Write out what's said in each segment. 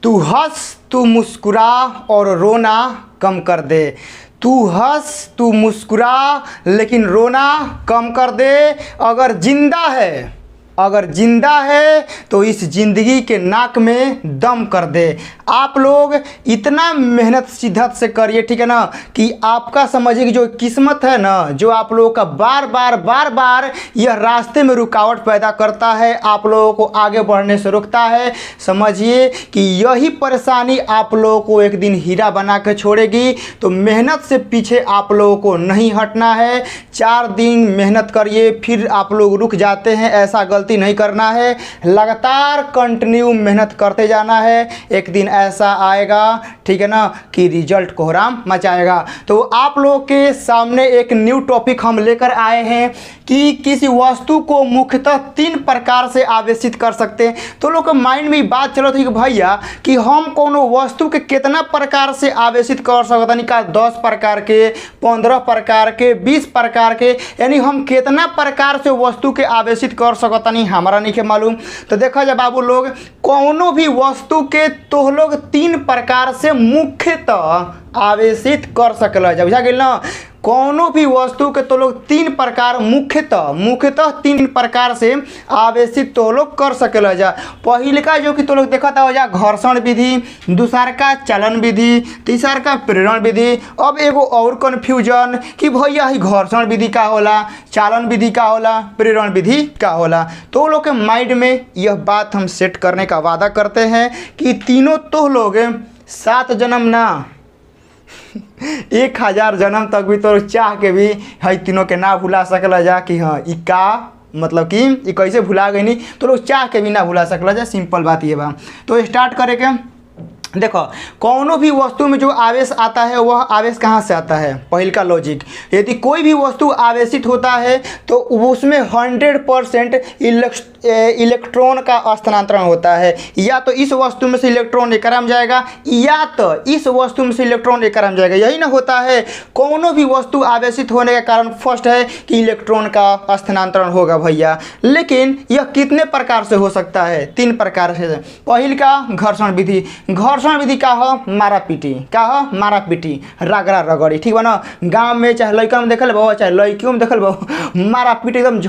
तू हंस तू मुस्कुरा और रोना कम कर दे। तू हंस तू मुस्कुरा लेकिन रोना कम कर दे। अगर जिंदा है तो इस ज़िंदगी के नाक में दम कर दे। आप लोग इतना मेहनत शिद्दत से करिए, ठीक है ना, कि आपका समझिए कि जो किस्मत है ना, जो आप लोगों का बार बार यह रास्ते में रुकावट पैदा करता है, आप लोगों को आगे बढ़ने से रोकता है, समझिए कि यही परेशानी आप लोगों को एक दिन हीरा बना के छोड़ेगी। तो मेहनत से पीछे आप लोगों को नहीं हटना है। 4 दिन मेहनत करिए फिर आप लोग रुक जाते हैं, ऐसा गलती नहीं करना है। लगातार कंटिन्यू मेहनत करते जाना है, एक दिन ऐसा आएगा, ठीक है ना, कि रिजल्ट कोहराम मचाएगा। तो आप लोगों के सामने एक न्यू टॉपिक हम लेकर आए हैं कि किसी वस्तु को मुख्यतः 3 प्रकार से आवेशित कर सकते हैं। तो लोग के माइंड में बात चलो थी कि भैया कि हम कोनो वस्तु के कितना प्रकार से आवेशित कर सकते हैं, का 10 प्रकार के, 15 प्रकार के, 20 प्रकार के, यानी हम कितना प्रकार से वस्तु के आवेशित कर सकते नहीं, हमारा नहीं मालूम। तो देखा जाए बाबू लोग, कोनो भी वस्तु के तो लोग 3 प्रकार से मुख्यतः आवेशित कर सकल है, बुझा गेल ना। कोनो भी वस्तु के तो लोग 3 प्रकार मुख्यतः 3 प्रकार से आवेशित तो लोग कर सकल है। पहले का जो कि तो लोग देखा था घर्षण विधि, दूसरा का चलन विधि, तीसरा का प्रेरण विधि। अब एगो और कन्फ्यूजन कि भैया ही घर्षण विधि का होला, चालन विधि का होला, प्रेरण विधि का होला। तो लोग के माइंड में यह बात हम सेट करने का वादा करते हैं कि तीनों तो लोग 7 जन्म ना 1000 जन्म तक भी तो चाह के भी है तीनों के ना भुला सकल जा कि हाँ ई का मतलब कि ये कैसे भुला गई नहीं, तो लोग चाह के भी ना भुला सकल जा। सिंपल बात ये बा। तो स्टार्ट करें के देखो, कोनो भी वस्तु में जो आवेश आता है वह आवेश कहाँ से आता है। पहल का लॉजिक, यदि कोई भी वस्तु आवेशित होता है तो उसमें 100% इलेक्ट्रॉन का स्थानांतरण होता है। या तो इस वस्तु में से इलेक्ट्रॉन एकरा में जाएगा, या तो इस वस्तु में से इलेक्ट्रॉन एकरा में जाएगा, यही ना होता है। कोनो भी वस्तु आवेशित होने का कारण फर्स्ट है कि इलेक्ट्रॉन का स्थानांतरण होगा भैया। लेकिन यह कितने प्रकार से हो सकता है? 3 प्रकार से। पहल का घर्षण विधि। घर्षण विधि का हो मारा पीटी, रगड़ा रगड़ी, ठीक बा ना। गाँव में चाहे लड़का में देखल बहु, चाहे लड़कियों में देखल बहु, मारा पीटी एकदम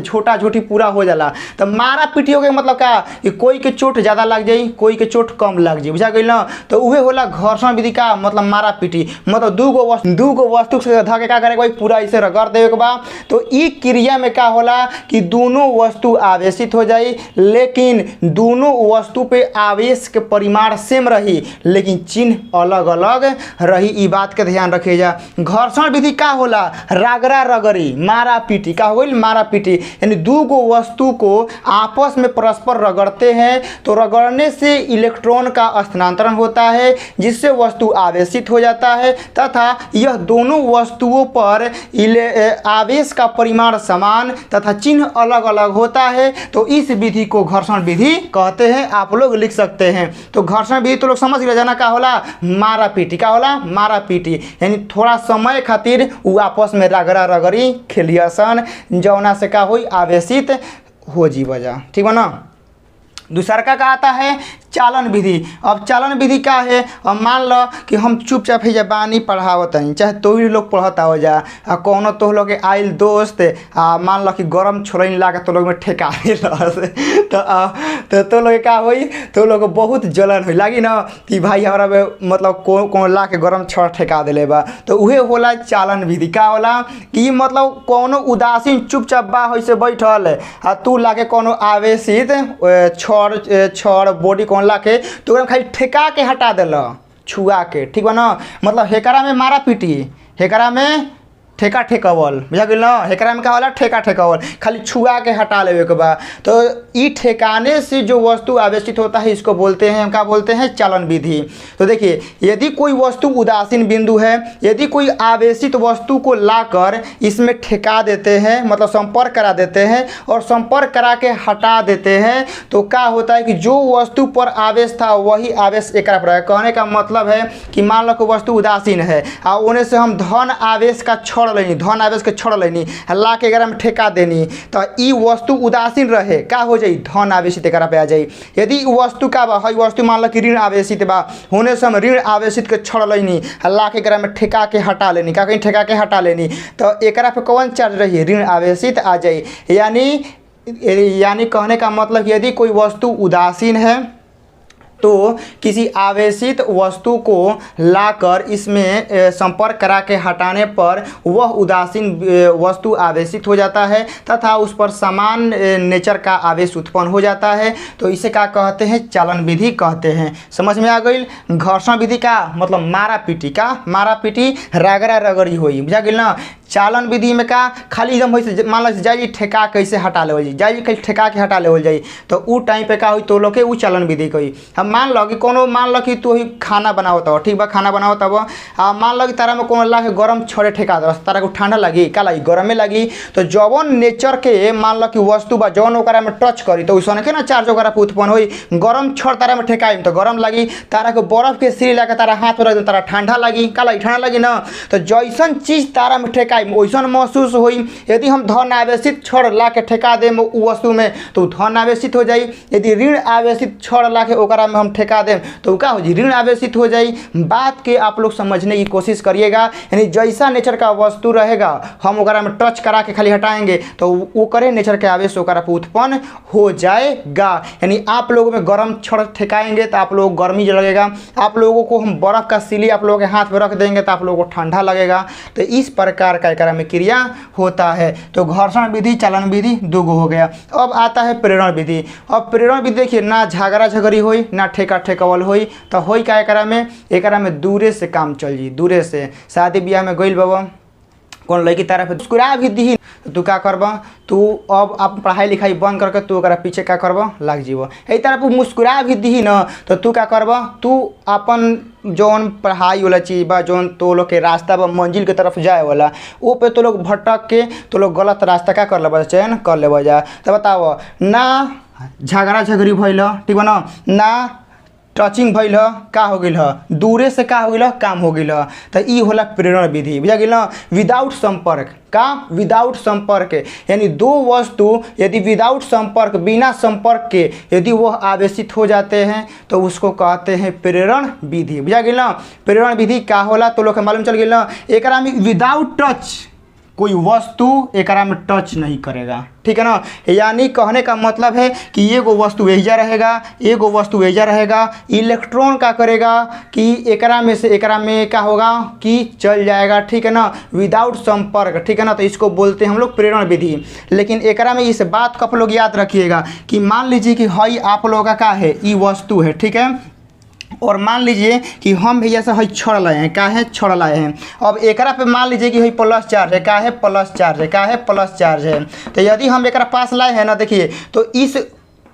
छोटा छोटी पूरा हो जाला। तो मारा पीटी हो गया मतलब का कि कोई के चोट ज़्यादा लग जाई, कोई के चोट कम लग जाई, बुझा गई ना। तो वह होला घर्षण विधि का मतलब मारा पीटी, मतलब दूगो वस्तु से धके का करे भाई पूरा ऐसे रगड़ देवे के बा। तो ई क्रिया में का होला कि दोनों वस्तु आवेशित हो जाई, लेकिन दोनों वस्तु पे आवेश के परिमाण सेम रही, लेकिन चिन्ह अलग अलग रही। ई बात के ध्यान रखिए जा। घर्षण विधि का होला रगड़ा रगड़ी, मारा पीटी का हो गई मारा पीटी, यानी दूगो वस्तु को आपस में परस्पर रगड़ते हैं। तो रगड़ने से इलेक्ट्रॉन का स्थानांतरण होता है, जिससे वस्तु आवेशित हो जाता है तथा यह दोनों वस्तुओं पर आवेश का परिमाण समान तथा चिन्ह अलग अलग होता है। तो इस विधि को घर्षण विधि कहते हैं, आप लोग लिख सकते हैं। तो घर्षण विधि तो लोग समझ ले जाना का होला मारा पीटी, का होला मारा पीटी, यानी थोड़ा समय खातिर वो आपस में रगड़ा रगड़ी खेलियसन, जौना से का हुई आवेशित हो जी वजह, ठीक है ना। दूसरा का आता है चालन विधि। अब चालन विधि का है, अब मान लो कि हम चुपचाप ही जबानी पढ़ावत हैं, चाहे तो भी लोग पढ़ता हो जा, कोनो तो लोग आइल दोस्त मान लो कि गरम छोड़न ला के तो लोग में ठेका तो लोग का हुई, तो लोग बहुत जलन हुई लागी ना कि भाई हमारा मतलब कौन ला के गरम छोड़ ठेका दिले बा। तो उहे होला चालन विधि। का होला कि मतलब कोनो उदासीन चुपचाप बा वैसे बैठल आ तू ला के कोनो आवेशित छड़ बॉडी कौन ला के तो खाली ठेका के हटा दिल छुआ के, ठीक बा ना। मतलब हेकरा में मारा पीटी, हेकरा में ठेका ठेकावल, बुझा गई ना। हेकरा में का होला ठेका ठेकावल, खाली छुआ के हटा लेवे के बा। तो ई ठेकाने से जो वस्तु आवेशित होता है इसको बोलते हैं, क्या बोलते हैं? चालन विधि। तो देखिए, यदि कोई वस्तु उदासीन बिंदु है, यदि कोई आवेशित वस्तु को लाकर इसमें ठेका देते हैं, मतलब संपर्क करा देते हैं और संपर्क करा के हटा देते हैं, तो क्या होता है कि जो वस्तु पर आवेश था वही आवेश एकरा पर है। कहने का मतलब है कि मान लो कि वस्तु उदासीन है और उन्हें से हम धन आवेश का छड़ छोड़ लेनी, धन आवेश के छोड़ लेनी, ला के एकरा में ठेका देनी, तो ई वस्तु उदासीन रहे का हो जाई, धन आवेशित एकरा पे आ जाई। यदि वस्तु का बा, हई वस्तु मान लो कि ऋण आवेशित बा, होने से हम ऋण आवेशित के छोड़ लेनी, ला के एकरा में ठेका के हटा लेनी, का कहीं ठेका के हटा लेनी, तो एकरा पे कौन चार्ज रही, ऋण आवेशित आ जाई। यानी कहने का मतलब यदि कोई वस्तु उदासीन है तो किसी आवेशित वस्तु को लाकर इसमें संपर्क करा के हटाने पर वह उदासीन वस्तु आवेशित हो जाता है तथा उस पर समान नेचर का आवेश उत्पन्न हो जाता है। तो इसे क्या कहते हैं, चालन विधि कहते हैं। समझ में आ गई। घर्षण विधि का मतलब मारा पीटी का, मारा पीटी रगड़ा रगड़ी हुई, बुझा गई ना। चालन विधि में का खाली एकदम वैसे मान लो जाइए ठेका कैसे हटा ले जाइए, जाइए कहीं ठेका के हटा ले जाइए, तो उ टाइम पे का हुई तो लोग के उ चालन विधि कही। हम मान लो कि कोनो मान लो कि तू ही खाना बनावत हो, ठीक बा खाना बनावत हो, मान लो कि तारा में कोनो ला के गरम छोड़े ठेका दो, तारा को ठंडा लगी का लगी, गरमे लगी, तो जौन नेचर के मान लो कि वस्तु बा जौन ओकरा में टच करी तो उसने के ना चार्ज ओकरा पे उत्पन्न हुई। गरम छोड़ तारा में ठेकाई तो गरम लगी, तारा को बर्फ के सिरी लाके तारा हाथ में रख दे तारा ठंडा लगी, का लगी ठंडा लगी ना। तो जैसन चीज तारा में ठेकाई वैसन महसूस हुई। यदि हम धन आवेशित छोड़ ला के ठेका दे वस्तु में तो धन आवेशित हो जाई। यदि ऋण आवेशित छोड़ ला के ओकरा में हम ठेका दें तो क्या हो जाए, ऋण आवेशित हो जाई। बात के आप लोग समझने की कोशिश करिएगा। यानी जैसा नेचर का वस्तु रहेगा हम ओकरा में टच करा के खाली हटाएंगे तो वो करे नेचर के आवेश ओकरा पे उत्पन्न हो जाएगा। यानी आप लोगों में गर्म छोड़ ठेकाएंगे तो आप लोग गर्मी लगेगा, आप लोगों को हम बर्फ का सिली आप लोगों के हाथ में रख देंगे तो आप लोगों को ठंडा लगेगा। तो इस प्रकार का एकरा में क्रिया होता है। तो घर्षण विधि चालन विधि दो गो हो गया। अब आता है प्रेरण विधि। अब प्रेरण विधि देखिए ना झगड़ा झगड़ी होई ना ठेका ठेकावल होई, तो होई का एकरा में दूरे से काम चल जी, दूरे से। शादी ब्याह में गइल बाबा कौन लड़की तारा पे मुस्कुरा भी दी, तू क्या करब, तू अब आप पढ़ाई लिखाई बंद करके तू ओकरा पीछे क्या करब लग जीव। ए तरह पे मुस्कुरा भी दी न तो तू क्या करब, तू अपन जौन पढ़ाई वाला चीज़ बा जौन तो लोग के रास्ता बा मंजिल के तरफ जाए वाला वो पे तो लोग भटक के तो लोग गलत रास्ता क्या कर ले चयन कर ले जा। तो बताओ ना झगड़ा झगड़ी भइल, ठीक बा ना टचिंग भइल का हो गई, दूरे से का हो गई काम हो गई। तो ई होला प्रेरण विधि, बुझा गई। विदाउट संपर्क का, विदाउट संपर्क यानी दो वस्तु यदि विदाउट संपर्क बिना संपर्क के यदि वह आवेशित हो जाते हैं तो उसको कहते हैं प्रेरण विधि, बुझा गई। प्रेरण विधि का होला तो लोग मालूम चल गई। एकरा में विदाउट टच कोई वस्तु एकरा में टच नहीं करेगा, ठीक है ना। यानी कहने का मतलब है कि एगो वस्तु एजा रहेगा, एगो वस्तु एजा रहेगा, इलेक्ट्रॉन का करेगा कि एकरा में से एकरा में क्या होगा कि चल जाएगा, ठीक है ना, विदाउट संपर्क, ठीक है ना। तो इसको बोलते हैं हम लोग प्रेरण विधि। लेकिन एकरा में इस बात को आप लोग याद रखिएगा कि मान लीजिए कि हई आप लोगों का क्या है, ई वस्तु है, ठीक है, और मान लीजिए कि हम भैया से हई छोड़ लाए हैं, क्या है छोड़ लाए हैं। अब एकरा पे मान लीजिए कि हई प्लस चार्ज है, क्या है प्लस चार्ज है, क्या है प्लस चार्ज है। तो यदि हम एकरा पास लाए हैं ना, देखिए तो इस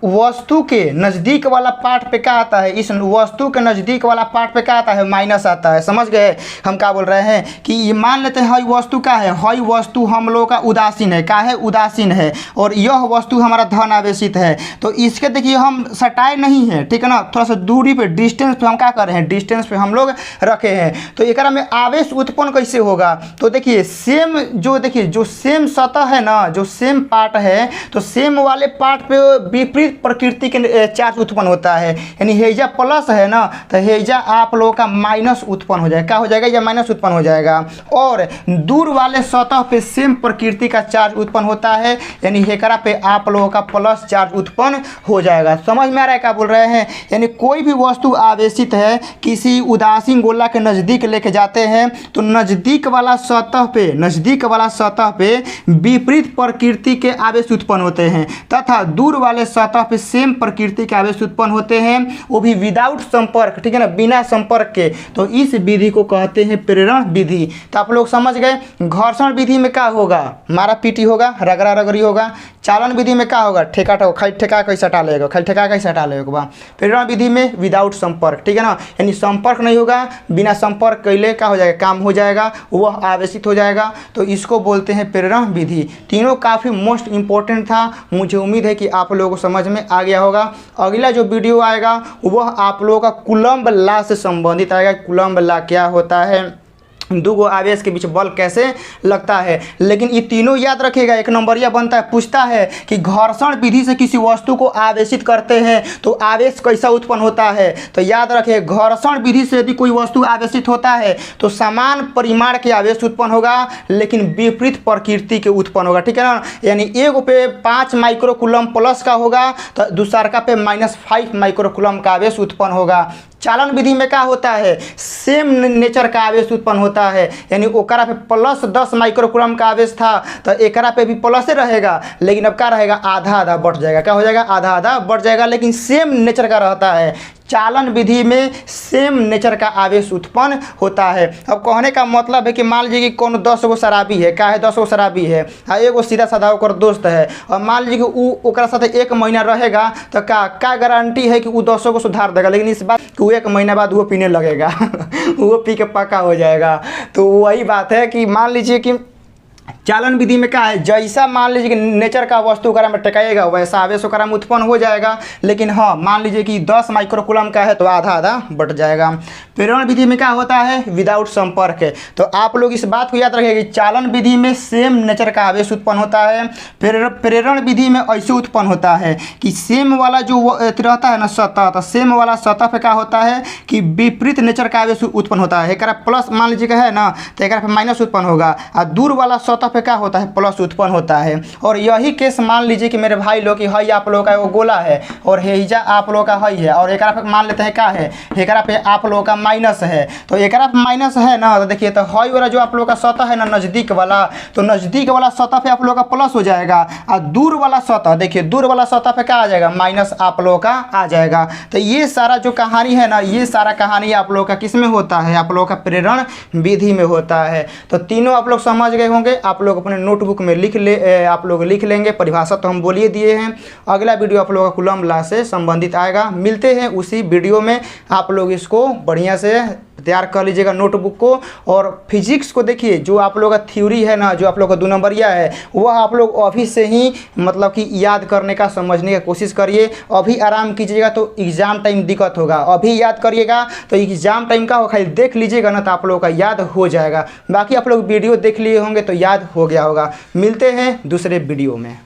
वस्तु के नज़दीक वाला पार्ट पे क्या आता है, इस वस्तु के नज़दीक वाला पार्ट पे क्या आता है, माइनस आता है। समझ गए हम क्या बोल रहे हैं कि ये मान लेते हैं हई वस्तु क्या है, हई वस्तु हम लोग का उदासीन है, क्या है उदासीन है, और यह वस्तु हमारा धन आवेशित है। तो इसके देखिए हम सटाए नहीं है, ठीक है ना, थोड़ा सा दूरी पे डिस्टेंस पे हम क्या कर रहे हैं, डिस्टेंस पे हम लोग रखे हैं। तो एकरा में आवेश उत्पन्न कैसे होगा, तो देखिए सेम जो देखिए जो सेम सतह है ना, जो सेम पार्ट है तो सेम वाले पार्ट पे विपरीत प्रकृति के चार्ज उत्पन्न होता है। यानी हेजा प्लस है ना तो हेजा आप लोगों का माइनस उत्पन्न हो जाएगा, क्या हो जाएगा या माइनस उत्पन्न हो जाएगा। और दूर वाले सतह पे सेम प्रकृति का चार्ज उत्पन्न होता है, यानी हेकरा पे आप लोगों का प्लस चार्ज उत्पन्न हो जाएगा। समझ में आ रहा है क्या बोल रहे हैं। यानी कोई भी वस्तु आवेशित है किसी उदासीन गोला के नज़दीक लेके जाते हैं तो नज़दीक वाला सतह पे, नज़दीक वाला सतह पे विपरीत प्रकृति के आवेश उत्पन्न होते हैं तथा दूर वाले सतह पे सेम प्रकृति के आवेश उत्पन्न होते हैं, वो भी विदाउट संपर्क, ठीक है ना, बिना संपर्क के। तो इस विधि को कहते हैं प्रेरण विधि। तो आप लोग समझ गए। घर्षण विधि में क्या होगा, मारा पीटी होगा, रगड़ा रगड़ी होगा। चालन विधि में क्या होगा, ठेका ठोका, खाली ठेका कैसे हटा लेगा, खाली ठेका कैसे हटा लेगा। प्रेरण विधि में विदाउट संपर्क, ठीक है ना, यानी संपर्क नहीं होगा, बिना संपर्क कैले क्या हो जाएगा, काम हो जाएगा, वह आवेशित हो जाएगा। तो इसको बोलते हैं प्रेरण विधि। तीनों काफ़ी मोस्ट इंपॉर्टेंट था। मुझे उम्मीद है कि आप लोगों को समझ में आ गया होगा। अगला जो वीडियो आएगा वह आप लोगों का कूलम्ब लॉ से संबंधित आएगा। कूलम्ब लॉ क्या होता है दो गो आवेश के बीच बल कैसे लगता है। लेकिन ये तीनों याद रखिएगा, एक नंबरिया बनता है, पूछता है कि घर्षण विधि से किसी वस्तु को आवेशित करते हैं तो आवेश कैसा उत्पन्न होता है। तो याद रखिए, घर्षण विधि से यदि कोई वस्तु आवेशित होता है तो समान परिमाण के आवेश उत्पन्न होगा लेकिन विपरीत प्रकृति के उत्पन्न होगा, ठीक है ना। यानी एक पे 5 माइक्रोकूलम प्लस का होगा तो दूसरा पे -5 माइक्रोकूलम का आवेश उत्पन्न होगा। चालन विधि में क्या होता है, सेम नेचर का आवेश उत्पन्न होता है, यानी ओकरा पे +10 माइक्रोकूलम का आवेश था तो एकरा पे भी प्लस ही रहेगा, लेकिन अब क्या रहेगा, आधा आधा बढ़ जाएगा। क्या हो जाएगा, आधा आधा बढ़ जाएगा, लेकिन सेम नेचर का रहता है। चालन विधि में सेम नेचर का आवेश उत्पन्न होता है। अब कहने का मतलब है कि मान लीजिए कि कौन 10 गो शराबी है, क्या है, 10 गो शराबी है, हाँ एगो सीधा साधा ओकर दोस्त है, और मान लीजिए कि ओकरा साथ 1 महीना रहेगा तो क्या गारंटी है कि वो 10 को सुधार देगा। लेकिन इस बात कि वो 1 महीना बाद वो पीने लगेगा वो पी के पक्का हो जाएगा। तो वही बात है कि मान लीजिए कि चालन विधि में क्या है, जैसा मान लीजिए कि नेचर का वस्तु ओकरा में टकाएगा वैसा आवेश ओकरा में उत्पन्न हो जाएगा। लेकिन हाँ मान लीजिए कि 10 माइक्रोकूलम का है तो आधा आधा बढ़ जाएगा। प्रेरण विधि में क्या होता है, विदाउट संपर्क है। तो आप लोग इस बात को याद रखिए कि चालन विधि में सेम नेचर का आवेश उत्पन्न होता है, प्रेरण विधि में ऐसे उत्पन्न होता है कि सेम वाला जो रहता है ना सतह, तो सेम वाला सतह पे क्या होता है कि विपरीत नेचर का आवेश उत्पन्न होता है। एक प्लस मान लीजिए का है ना तो एक पे माइनस उत्पन्न होगा, और दूर वाला सतह पे क्या होता है, प्लस उत्पन्न होता है। और यही केस मान लीजिए कि मेरे भाई लोग की हई आप लोगों का वो गोला है और हेजा आप लोगों का हई है, और एक पे मान लेते हैं क्या है, एक पे आप लोगों का माइनस है। तो एक पे माइनस है ना, तो देखिए तो हई वाला जो आप लोगों का सतह है ना नज़दीक वाला, तो नज़दीक वाला सतह पे आप लोगों का प्लस हो जाएगा, और दूर वाला सतह, देखिए दूर वाला सतह पे क्या आ जाएगा, माइनस आप लोगों का आ जाएगा। तो ये सारा जो कहानी है ना, ये सारा कहानी आप लोगों का किस में होता है, आप लोगों का प्रेरण विधि में होता है। तो तीनों आप लोग समझ गए होंगे, आप लोग अपने नोटबुक में आप लोग लिख लेंगे। परिभाषा तो हम बोलिए दिए हैं, अगला वीडियो आप लोगों का कूलम लॉ से संबंधित आएगा। मिलते हैं उसी वीडियो में, आप लोग इसको बढ़िया से तैयार कर लीजिएगा नोटबुक को। और फिजिक्स को देखिए, जो आप लोगों का थ्योरी है ना, जो आप लोगों का 2 नंबरिया है, वह आप लोग अभी से ही मतलब कि याद करने का, समझने का कोशिश करिए। अभी आराम कीजिएगा तो एग्ज़ाम टाइम दिक्कत होगा, अभी याद करिएगा तो एग्ज़ाम टाइम का खाली देख लीजिएगा ना तो आप लोगों का याद हो जाएगा। बाकी आप लोग वीडियो देख लिए होंगे तो याद हो गया होगा। मिलते हैं दूसरे वीडियो में।